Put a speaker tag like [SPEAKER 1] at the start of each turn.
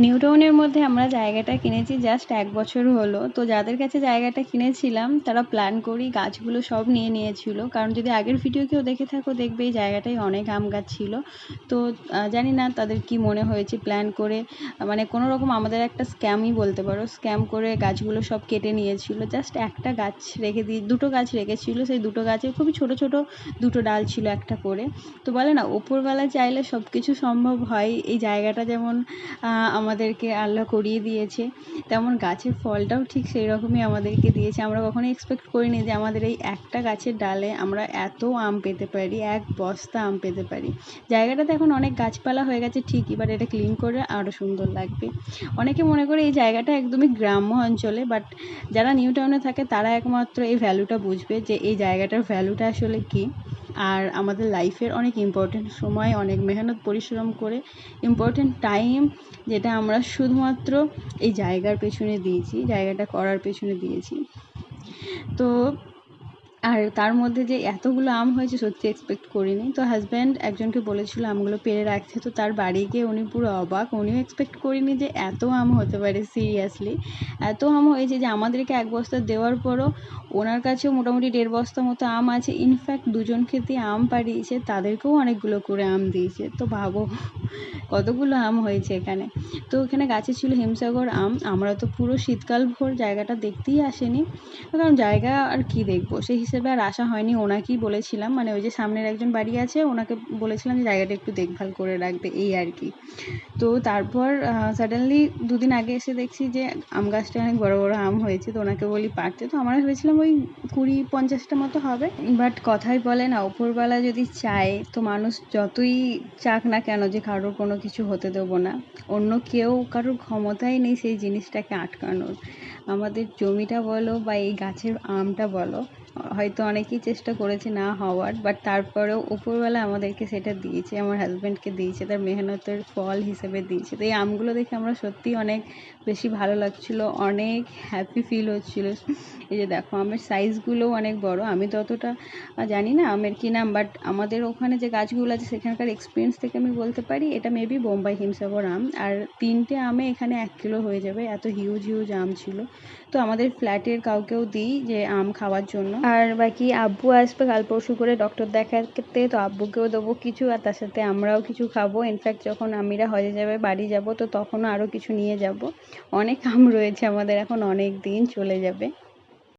[SPEAKER 1] New টাউনের মধ্যে আমরা জায়গাটা কিনেছি জাস্ট 1 বছর হলো। তো যাদের কাছে জায়গাটা কিনেছিলাম তারা প্ল্যান করেই গাছগুলো সব নিয়ে নিয়েছিল, কারণ যদি আগের ভিডিও কেউ দেখে থাকো দেখবে এই জায়গাটায় অনেক আম গাছ ছিল। তো জানি না তাদের কি মনে হয়েছে প্ল্যান করে, মানে কোনো রকম আমাদের একটা স্ক্যামই বলতে পারো, স্ক্যাম করে গাছগুলো সব কেটে নিয়েছিল। জাস্ট একটা গাছ রেখে দিয়ে দুটো গাছ রেখেছিল, সেই দুটো গাছে খুবই ছোট ছোট দুটো ডাল ছিল একটা করে। তো বলে না ওপরবেলা চাইলে সব কিছু সম্ভব হয়। এই জায়গাটা যেমন আমাদেরকে আল্লাহ করিয়ে দিয়েছে, তেমন গাছের ফলটাও ঠিক সেই রকমই আমাদেরকে দিয়েছে। আমরা কখনোই এক্সপেক্ট করিনি যে আমাদের এই একটা গাছের ডালে আমরা এত আম পেতে পারি, 1 বস্তা আম পেতে পারি। জায়গাটাতে এখন অনেক গাছপালা হয়ে গেছে ঠিকই, বাট এটা ক্লিন করে আরও সুন্দর লাগবে। অনেকে মনে করে এই জায়গাটা একদমই গ্রাম্য অঞ্চলে, বাট যারা নিউ টাউনে থাকে তারা একমাত্র এই ভ্যালুটা বুঝবে যে এই জায়গাটার ভ্যালুটা আসলে কী। আর আমাদের লাইফের অনেক ইম্পর্টেন্ট সময়, অনেক মেহনত পরিশ্রম করে ইম্পর্টেন্ট টাইম, যেটা আমরা শুধুমাত্র এই জায়গার পেছনে দিয়েছি, জায়গাটা করার পেছনে দিয়েছি। তো আর তার মধ্যে যে এতগুলো আম হয়েছে সত্যি এক্সপেক্ট করিনি। তো হাজব্যান্ড একজনকে বলেছিল আমগুলো পেড়ে রাখতে, তো তার বাড়ি গিয়ে উনি পুরো অবাক, উনিও এক্সপেক্ট করিনি যে এত আম হতে পারে। সিরিয়াসলি এত আম হয়েছে যে আমাদেরকে 1 বস্তা দেওয়ার পরও ওনার কাছেও মোটামুটি 1.5 বস্তা মতো আম আছে। ইনফ্যাক্ট দুজনকে দিয়ে আম পাড়িয়েছে, তাদেরকেও অনেকগুলো করে আম দিয়েছে। তো ভাবো কতগুলো আম হয়েছে এখানে। তো এখানে গাছে ছিল হিমসাগর আম। আমরা তো পুরো শীতকাল ভোর জায়গাটা দেখতেই আসেনি, কারণ জায়গা আর কি দেখবো সেই হিসেবে আর আসা হয়নি। ওনাকেই বলেছিলাম, মানে ওই যে সামনের একজন বাড়ি আছে ওনাকে বলেছিলাম যে জায়গাটা একটু দেখভাল করে রাখবে, এই আর কি। তো তারপর সাডেনলি 2 দিন আগে এসে দেখছি যে আম গাছটা অনেক বড় বড় আম হয়েছে। তো ওনাকে বলি পাড়তে, তো আমরা ভেবেছিলাম ওই 20-50টা মতো হবে। বাট কথাই বলে না ওপরবেলা যদি চায় তো মানুষ যতই চাক না কেন যে কারোর কোনো কিছু হতে দেবো না, অন্য কেউ কারোর ক্ষমতাই নেই সেই জিনিসটাকে আটকানোর। আমাদের জমিটা বলো বা এই গাছের আমটা বলো, হয়তো অনেকেই চেষ্টা করেছে না হওয়ার, বাট তারপরেও উপরবেলা আমাদেরকে সেটা দিয়েছে, আমার হাজব্যান্ডকে দিয়েছে, তার মেহনতের ফল হিসেবে দিয়েছে। তো এই আমগুলো দেখে আমরা সত্যিই অনেক বেশি ভালো লাগছিলো, অনেক হ্যাপি ফিল হচ্ছিলো। এই যে দেখো আমের সাইজগুলোও অনেক বড়। আমি তো অতটা জানি না আমের কী নাম, বাট আমাদের ওখানে যে গাছগুলো আছে সেখানকার এক্সপিরিয়েন্স থেকে আমি বলতে পারি এটা মেবি বোম্বাই হিমসাগর আম। আর 3টে আমে এখানে 1 কিলো হয়ে যাবে, এত হিউজ হিউজ আম ছিল। তো আমাদের ফ্ল্যাটের কাউকেও দিই যে আম খাওয়ার জন্য। আর বাকি আব্বু আসবে কাল পরশু করে ডক্টর দেখাতে, তো আব্বুকেও দেবো কিছু, আর তার সাথে আমরাও কিছু খাবো। ইনফ্যাক্ট যখন আমিরা হয়ে যাবে বাড়ি যাব তো তখনও আরও কিছু নিয়ে যাব। অনেক আম রয়েছে আমাদের, এখন অনেক দিন চলে যাবে।